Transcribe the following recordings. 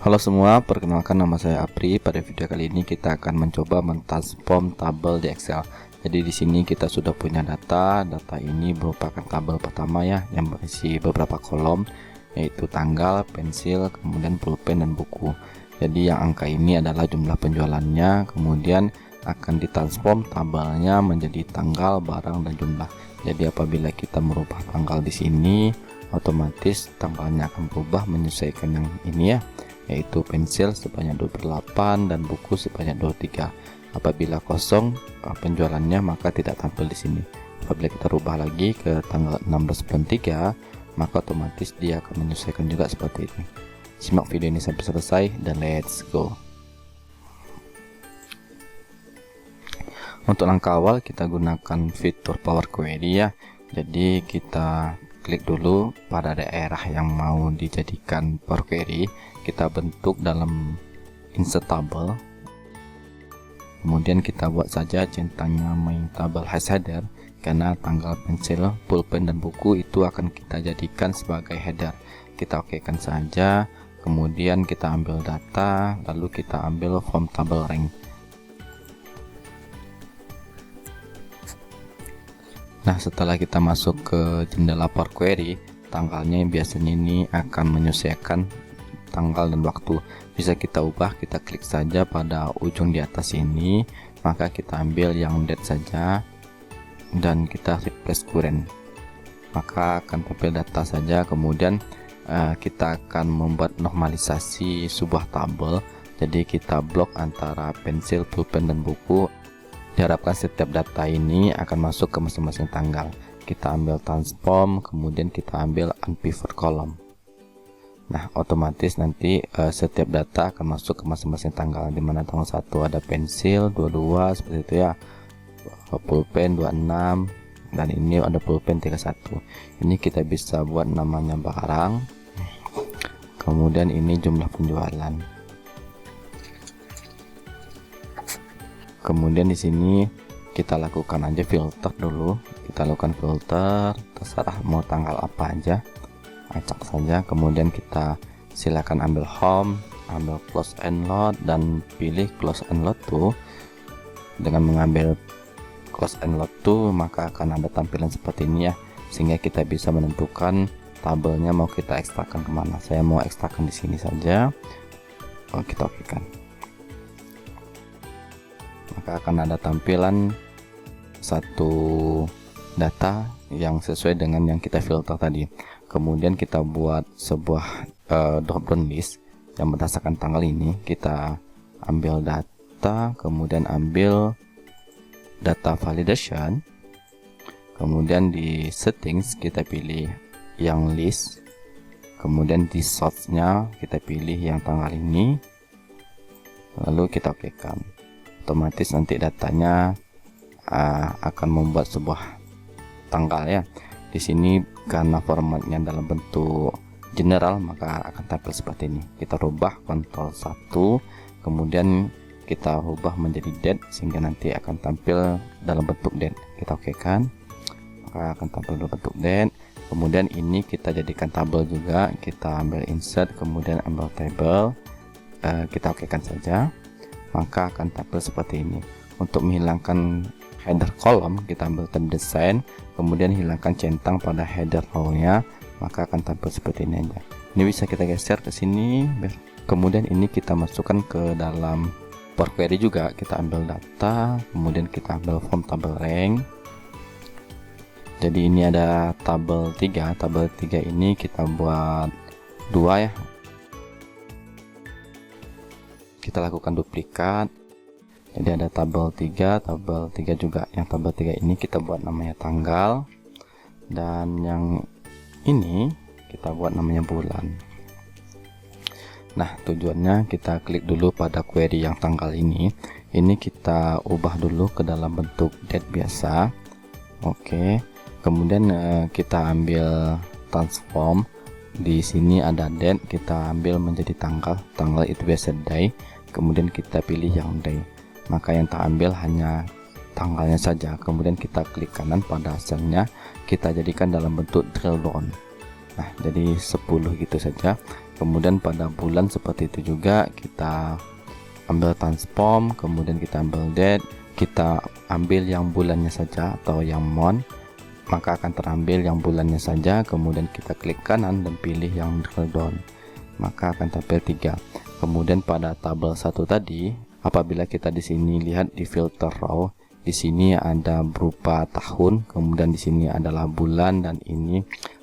Halo semua, perkenalkan nama saya Apri. Pada video kali ini kita akan mencoba mentransform tabel di Excel. Jadi di sini kita sudah punya data. Data ini merupakan tabel pertama ya, yang berisi beberapa kolom, yaitu tanggal, pensil, kemudian pulpen dan buku. Jadi yang angka ini adalah jumlah penjualannya, kemudian akan ditransform tabelnya menjadi tanggal, barang dan jumlah. Jadi apabila kita merubah tanggal di sini, otomatis tanggalnya akan berubah menyesuaikan yang ini ya, yaitu pensil sebanyak 28 dan buku sebanyak 23. Apabila kosong penjualannya maka tidak tampil di sini. Apabila kita rubah lagi ke tanggal 16 bulan 3, maka otomatis dia akan menyesuaikan juga seperti ini. Simak video ini sampai selesai dan let's go. Untuk langkah awal kita gunakan fitur Power Query ya. Jadi kita klik dulu pada daerah yang mau dijadikan Power Query, kita bentuk dalam insert table, kemudian kita buat saja centangnya main table hash header, karena tanggal, pensil, pulpen dan buku itu akan kita jadikan sebagai header. Kita okekan saja, kemudian kita ambil data, lalu kita ambil from table rank. Nah, setelah kita masuk ke jendela Power Query, tanggalnya biasanya ini akan menyesuaikan tanggal dan waktu. Bisa kita ubah, kita klik saja pada ujung di atas ini, maka kita ambil yang date saja dan kita replace current, maka akan tampil data saja. Kemudian kita akan membuat normalisasi sebuah tabel. Jadi kita blok antara pensil, pulpen dan buku. Diharapkan setiap data ini akan masuk ke masing-masing tanggal. Kita ambil transform, kemudian kita ambil unpivot column. Nah, otomatis nanti setiap data akan masuk ke masing-masing tanggal, dimana tanggal 1 ada pensil 22 seperti itu ya, pulpen 26, dan ini ada pulpen 31. Ini kita bisa buat namanya barang, kemudian ini jumlah penjualan. Kemudian di sini kita lakukan aja filter dulu. Kita lakukan filter, terserah mau tanggal apa aja, acak saja. Kemudian kita silakan ambil home, ambil close and load dan pilih close and load tuh. Dengan mengambil close and load tuh, maka akan ada tampilan seperti ini ya, sehingga kita bisa menentukan tabelnya mau kita ekstrakan kemana. Saya mau ekstrakan di sini saja. Kita okekan. Maka akan ada tampilan satu data yang sesuai dengan yang kita filter tadi. Kemudian kita buat sebuah drop down list yang berdasarkan tanggal ini. Kita ambil data, kemudian ambil data validation, kemudian di settings kita pilih yang list, kemudian di source-nya kita pilih yang tanggal ini, lalu kita okekan. Otomatis nanti datanya akan membuat sebuah tanggal ya. Di sini karena formatnya dalam bentuk general, maka akan tampil seperti ini. Kita rubah Ctrl 1, kemudian kita rubah menjadi date, sehingga nanti akan tampil dalam bentuk date. Kita okekan, maka akan tampil dalam bentuk date. Kemudian ini kita jadikan tabel juga. Kita ambil insert, kemudian ambil table, kita okekan saja, maka akan tampil seperti ini. Untuk menghilangkan header kolom, kita ambil tab design, kemudian hilangkan centang pada header row-nya, maka akan tampil seperti ini aja. Ini bisa kita geser ke sini. Kemudian ini kita masukkan ke dalam Power Query juga. Kita ambil data, kemudian kita ambil from table rank. Jadi ini ada tabel 3. Tabel 3 ini kita buat 2 ya. Kita lakukan duplikat. Jadi ada tabel 3 juga. Yang tabel 3 ini kita buat namanya tanggal, dan yang ini kita buat namanya bulan. Nah, tujuannya kita klik dulu pada query yang tanggal ini. Ini kita ubah dulu ke dalam bentuk date biasa. Oke. Kemudian kita ambil transform. Di sini ada date, kita ambil menjadi tanggal. Tanggal itu biasa day. Kemudian kita pilih yang day, maka yang terambil hanya tanggalnya saja. Kemudian kita klik kanan pada selnya, kita jadikan dalam bentuk drill down. Nah, jadi 10 gitu saja. Kemudian pada bulan seperti itu juga, kita ambil transform, kemudian kita ambil date, kita ambil yang bulannya saja atau yang month, maka akan terambil yang bulannya saja. Kemudian kita klik kanan dan pilih yang drill down, maka akan tampil 3. Kemudian pada tabel 1 tadi, apabila kita di sini lihat di filter row, di sini ada berupa tahun, kemudian di sini adalah bulan, dan ini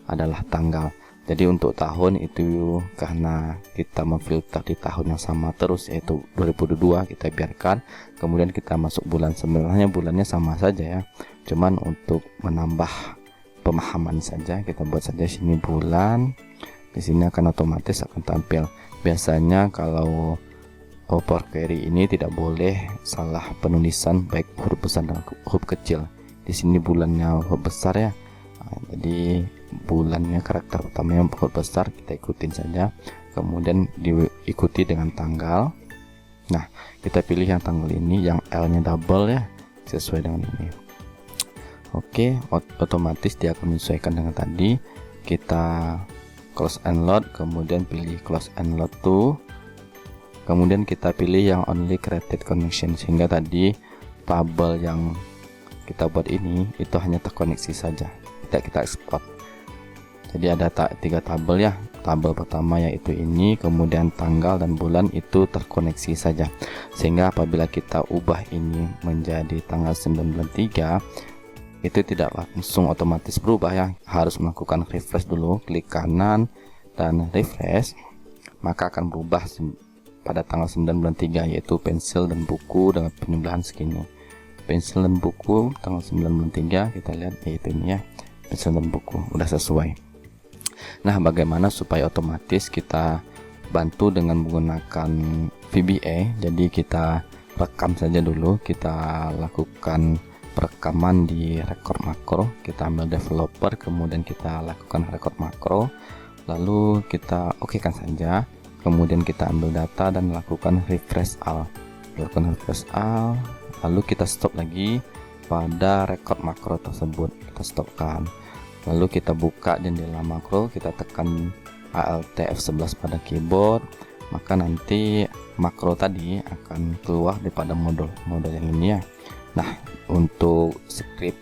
adalah tanggal. Jadi untuk tahun itu karena kita memfilter di tahun yang sama terus, yaitu 2022, kita biarkan. Kemudian kita masuk bulan, sebenarnya bulannya sama saja ya, cuman untuk menambah pemahaman saja kita buat saja sini bulan. Di sini akan otomatis akan tampil. Biasanya kalau Power Query ini tidak boleh salah penulisan baik huruf besar dan huruf kecil. Di sini bulannya huruf besar ya. Nah, jadi bulannya karakter utamanya huruf besar, kita ikutin saja. Kemudian diikuti dengan tanggal. Nah, kita pilih yang tanggal ini, yang L-nya double ya, sesuai dengan ini. Oke, otomatis dia akan menyesuaikan dengan tadi. Kita close and load, kemudian pilih close and load to. Kemudian kita pilih yang only created connection, sehingga tadi tabel yang kita buat ini itu hanya terkoneksi saja, tidak kita ekspor. Jadi ada 3 tabel ya. Tabel pertama yaitu ini, kemudian tanggal dan bulan itu terkoneksi saja, sehingga apabila kita ubah ini menjadi tanggal 9/3, itu tidak langsung otomatis berubah ya, harus melakukan refresh dulu, klik kanan dan refresh, maka akan berubah pada tanggal 9/3, yaitu pensil dan buku dengan penjumlahan segini. Pensil dan buku tanggal 9/3, kita lihat yaitu ini ya, pensil dan buku udah sesuai. Nah, bagaimana supaya otomatis? Kita bantu dengan menggunakan VBA. Jadi kita rekam saja dulu, kita lakukan perekaman di record makro. Kita ambil developer, kemudian kita lakukan record makro, lalu kita okekan saja. Kemudian kita ambil data dan lakukan refresh all. Lalu kita stop lagi pada record makro tersebut, kita stopkan. Lalu kita buka jendela makro, kita tekan Alt F11 pada keyboard, maka nanti makro tadi akan keluar daripada modul yang ini ya. Nah, untuk script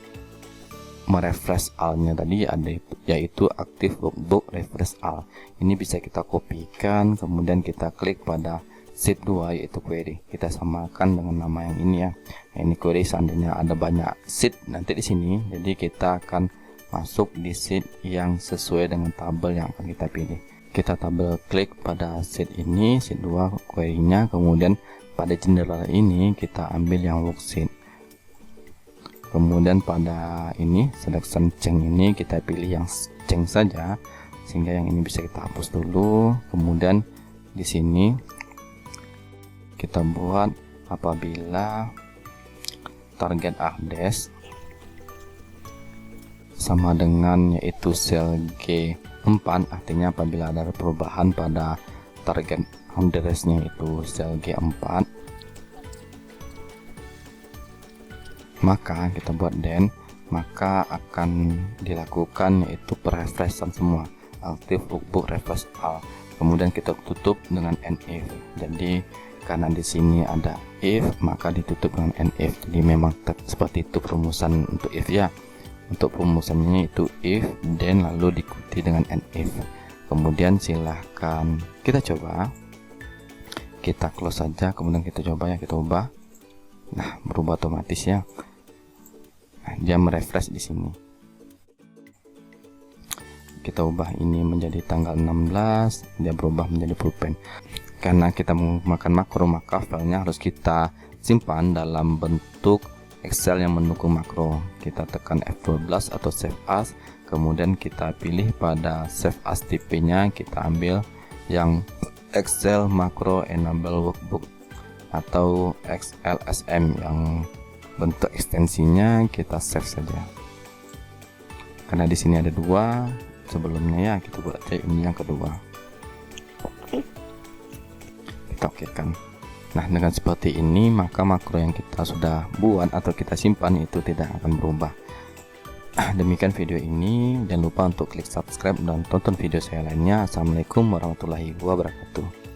merefresh all-nya tadi ada, yaitu active workbook refresh all. Ini bisa kita kopikan, kemudian kita klik pada sheet 2 yaitu query. Kita samakan dengan nama yang ini ya. Nah, ini query seandainya ada banyak sheet nanti di sini, jadi kita akan masuk di sheet yang sesuai dengan tabel yang akan kita pilih. Kita tabel klik pada sheet ini, sheet 2 query-nya, kemudian pada jendela ini kita ambil yang worksheet. Kemudian pada ini selection change ini kita pilih yang change saja, sehingga yang ini bisa kita hapus dulu. Kemudian di sini kita buat apabila target address sama dengan yaitu sel G4, artinya apabila ada perubahan pada target address-nya itu sel G4, maka kita buat then, maka akan dilakukan yaitu refreshan semua, active workbook refresh all. Kemudian kita tutup dengan if. Jadi karena di sini ada if, maka ditutup dengan if. Jadi memang seperti itu perumusan untuk if ya. Untuk perumusannya itu if, then lalu diikuti dengan if. Kemudian silahkan kita coba, kita close saja, kemudian kita coba ya, kita ubah. Nah, berubah otomatis ya. Nah, dia merefresh di sini. Kita ubah ini menjadi tanggal 16, dia berubah menjadi pulpen. Karena kita menggunakan makro, maka filenya harus kita simpan dalam bentuk Excel yang mendukung makro. Kita tekan F12 atau save as, kemudian kita pilih pada save as tipe-nya, kita ambil yang Excel Macro Enable Workbook atau XLSM, yang bentuk ekstensinya kita save saja. Karena di sini ada 2 sebelumnya ya, kita buat aja ini yang kedua. Kita okekan. Nah, dengan seperti ini maka makro yang kita sudah buat atau kita simpan itu tidak akan berubah. Demikian video ini, jangan lupa untuk klik subscribe dan tonton video saya lainnya. Assalamualaikum warahmatullahi wabarakatuh.